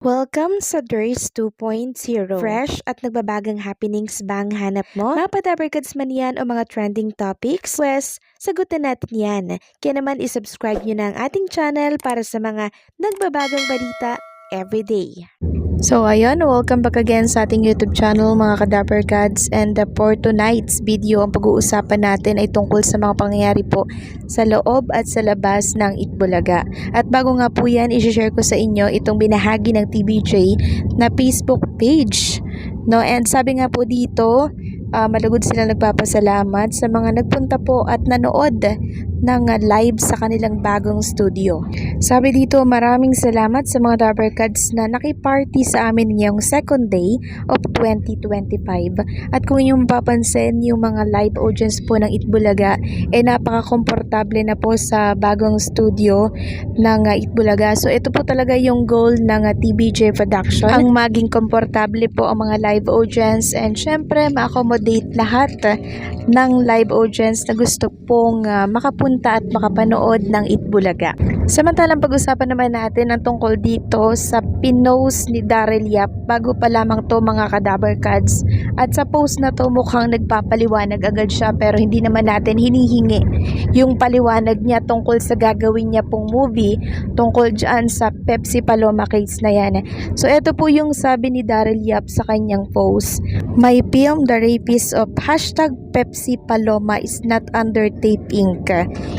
Welcome sa Durs 2.0. Fresh at nagbabagang happenings bang hanap mo? Mga padabarkads man yan o mga trending topics? Pwes, sagutin natin yan. Kaya naman isubscribe nyo na ang ating channel para sa mga nagbabagang balita everyday. So ayun, welcome back again sa ating YouTube channel mga kadabarkads, and for tonight's video ang pag-uusapan natin ay tungkol sa mga pangyayari po sa loob at sa labas ng Itbulaga. At bago nga po yan, i-share ko sa inyo itong binahagi ng TBJ na Facebook page. No, and sabi nga po dito, malugod sila nagpapasalamat sa mga nagpunta po at nanood ng live sa kanilang bagong studio. Sabi dito, maraming salamat sa mga Dabarkads na nakiparty sa amin ngayong second day of 2025. At kung inyong mapapansin, yung mga live audience po ng Itbulaga napaka-komportable na po sa bagong studio ng Itbulaga. So ito po talaga yung goal ng TBJ Production, ang maging komportable po ang mga live audience, and syempre ma-accommodate lahat ng live audience na gusto pong makapunta at makapanood ng Itbulaga. Samantalang pag-usapan naman natin ang tungkol dito sa pinost ni Daryl Yap bago pa lamang to mga kadabarkads, at sa post na to mukhang nagpapaliwanag agad siya, pero hindi naman natin hinihingi yung paliwanag niya tungkol sa gagawin niya pong movie tungkol dyan sa Pepsi Paloma case na yan. So ito po yung sabi ni Daryl Yap sa kanyang post: "My film, The Rapist of #Pepsi Paloma is not under tape ink.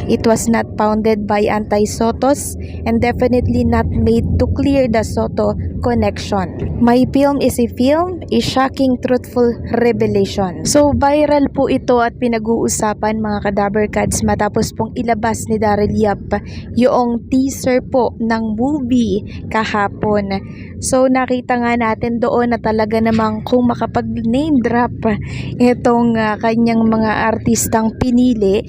It was not founded by anti-Sotos and definitely not made to clear the Soto connection. My film is a film, a shocking, truthful revelation." So viral po ito at pinag-uusapan mga kadabarkads matapos pong ilabas ni Daryl Yap yung teaser po ng movie kahapon. So nakita nga natin doon na talaga namang kung makapag-name drop itong kanyang mga artistang pinili,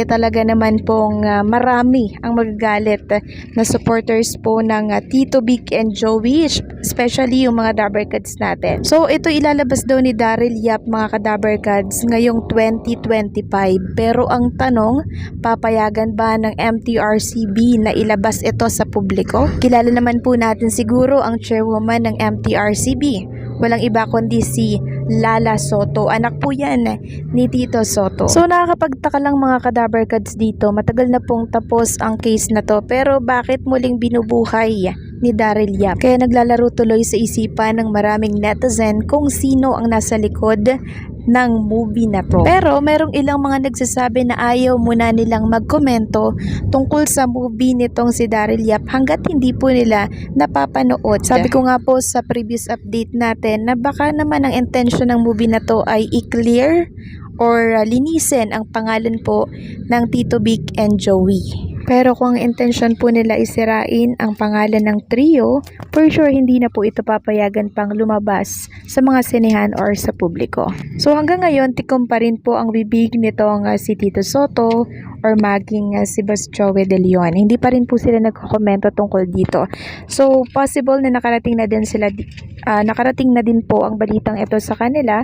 talaga naman pong marami ang magagalit na supporters po ng Tito Vic and Joey, especially yung mga Dabarkads natin. So ito ilalabas daw ni Daryl Yap mga kadabarkads ngayong 2025. Pero ang tanong, papayagan ba ng MTRCB na ilabas ito sa publiko? Kilala naman po natin siguro ang chairwoman ng MTRCB. Walang iba kundi si Lala Soto. Anak po yan ni Tito Soto. So nakakapagtaka lang mga kadabarkads dito. Matagal na pong tapos ang case na to, pero bakit muling binubuhay ni Daryl Yap? Kaya naglalaro tuloy sa isipan ng maraming netizen kung sino ang nasa likod ng movie na to. Pero merong ilang mga nagsasabi na ayaw muna nilang magkomento tungkol sa movie nitong si Daryl Yap hanggat hindi po nila napapanood. Sabi ko nga po sa previous update natin na baka naman ang intention ng movie na to ay i-clear or linisin ang pangalan po ng Tito Vic and Joey. Pero kung ang intention po nila isirain ang pangalan ng trio, for sure hindi na po ito papayagan pang lumabas sa mga sinehan or sa publiko. So hanggang ngayon, tikom pa rin po ang bibig nitong si Tito Soto or maging si Boss Joey De Leon. Hindi pa rin po sila nagkokomento tungkol dito. So possible na nakarating na din po ang balitang ito sa kanila,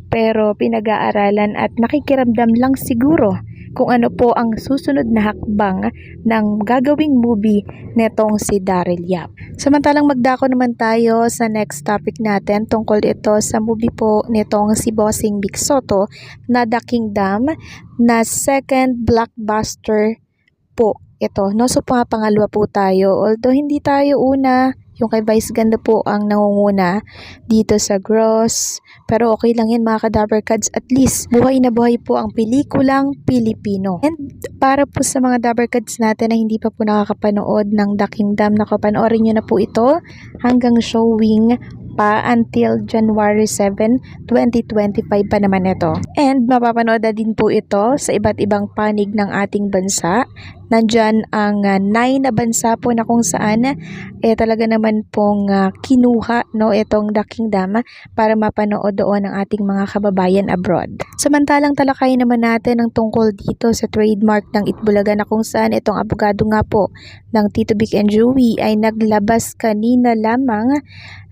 pero pinag-aaralan at nakikiramdam lang siguro kung ano po ang susunod na hakbang ng gagawing movie netong si Daryl Yap. Samantalang magdako naman tayo sa next topic natin tungkol ito sa movie po nitong si Bossing Vic Soto na The Kingdom, na second blockbuster po ito. No, so pangalawa po tayo. Although hindi tayo una, yung kay Vice Ganda po ang nangunguna dito sa gross. Pero okay lang yan mga kadabarkads, at least buhay na buhay po ang pelikulang Pilipino. And para po sa mga dabarkads natin na hindi pa po nakakapanood ng The Kingdom, nakapanoorin nyo na po ito hanggang showing pa until January 7, 2025 pa naman ito. And mapapanood na din po ito sa iba't ibang panig ng ating bansa. Nandyan ang 9 na bansa po na kung saan talaga naman pong kinuha itong The Kingdom para mapanood doon ang ating mga kababayan abroad. Samantalang talakayin naman natin ang tungkol dito sa trademark ng Itbulaga, na kung saan itong abogado nga po ng Tito Vic and Joey ay naglabas kanina lamang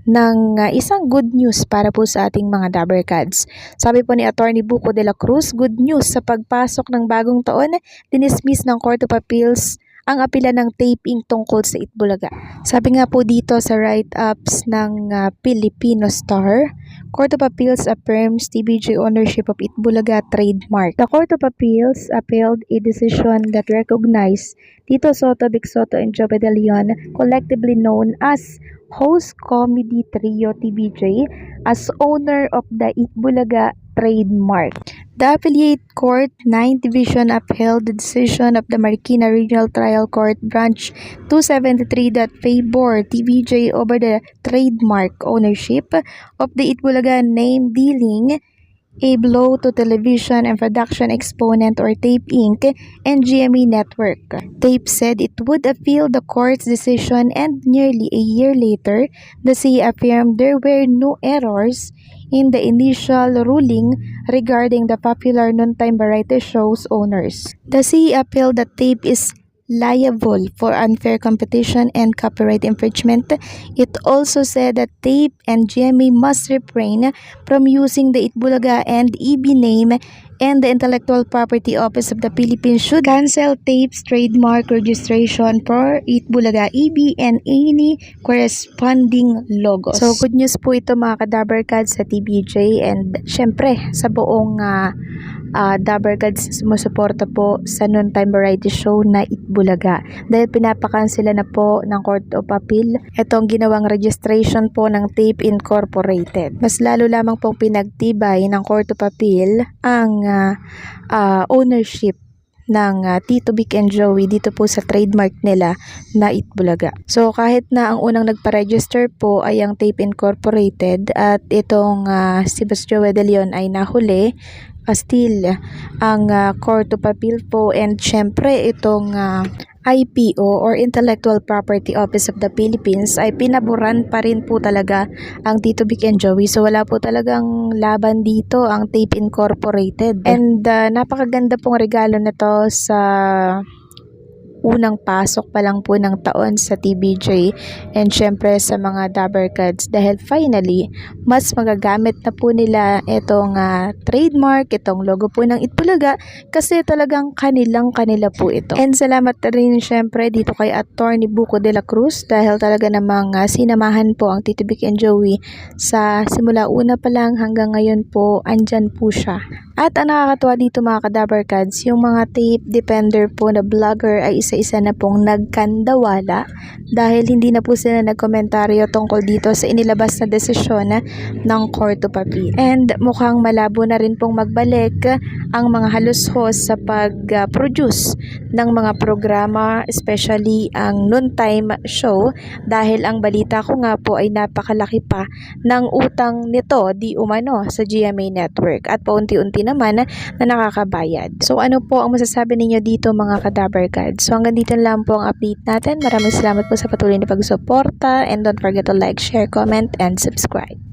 ng isang good news para po sa ating mga Dabarkads. Sabi po ni Attorney Buko de la Cruz, good news sa pagpasok ng bagong taon, dinismiss ng Court of Appeals ang apela ng taping tungkol sa Itbulaga. Sabi nga po dito sa write-ups ng Filipino Star, Court of Appeals affirms TVJ ownership of Itbulaga trademark. The Court of Appeals upheld a decision that recognized Tito Soto, Vic Soto, and Joe De Leon, collectively known as Host Comedy Trio TVJ, as owner of the Itbulaga trademark. The Appellate Court 9th Division upheld the decision of the Marikina Regional Trial Court Branch 273 that favored TVJ over the trademark ownership of the Itbulaga name, dealing a blow to television and production exponent or Tape Inc. and GMA Network. Tape said it would appeal the court's decision, and nearly a year later, the CE affirmed there were no errors in the initial ruling regarding the popular noontime variety show's owners. The CE appealed that Tape is liable for unfair competition and copyright infringement. It also said that Tape and GMA must refrain from using the Itbulaga and EB name, and the Intellectual Property Office of the Philippines should cancel Tape's trademark registration for Itbulaga, EB, and any corresponding logos. So, good news po ito mga ka-Dabber Cats sa TVJ, and syempre sa buong Dabber Cats sumusuporta po sa noontime variety show na Itbulaga dahil pinapakansela na po ng Court of Appeal itong ginawang registration po ng Tape Incorporated. Mas lalo lamang pong pinagtibay ng Court of Appeal ang ownership ng Tito Vic and Joey dito po sa trademark nila na Itbulaga. So kahit na ang unang nagpa-register po ay ang Tape Incorporated at itong si Boss Joey De Leon ay nahuli, still ang Court of Appeal po, and syempre itong IPO or Intellectual Property Office of the Philippines ay pinaboran pa rin po talaga ang Tito Vic and Joey. So wala po talagang laban dito ang Tape Incorporated. And napakaganda pong regalo na to sa unang pasok pa lang po ng taon sa TVJ, and syempre sa mga Dabber Cats dahil finally mas magagamit na po nila itong trademark, itong logo po ng Itbulaga kasi talagang kanila po ito. And salamat rin syempre dito kay Attorney Buko de la Cruz dahil talaga namang sinamahan po ang Tito Vic and Joey sa simula una pa lang hanggang ngayon po andyan po siya. At ang nakakatuwa dito mga ka-Dabber Cats, yung mga tape defender po na vlogger ay isa-isa na pong nagkandawala dahil hindi na po sila nagkomentaryo tungkol dito sa inilabas na desisyon ng Court of Appeal. And mukhang malabo na rin pong magbalik ang mga halos-hos sa pag-produce ng mga programa, especially ang noontime show, dahil ang balita ko nga po ay napakalaki pa ng utang nito di umano sa GMA Network at paunti-unti naman na nakakabayad. So ano po ang masasabi ninyo dito mga ka-Dabber Cats? So hanggang dito lang po ang update natin. Maraming salamat po sa patuloy na pagsuporta, and don't forget to like, share, comment, and subscribe.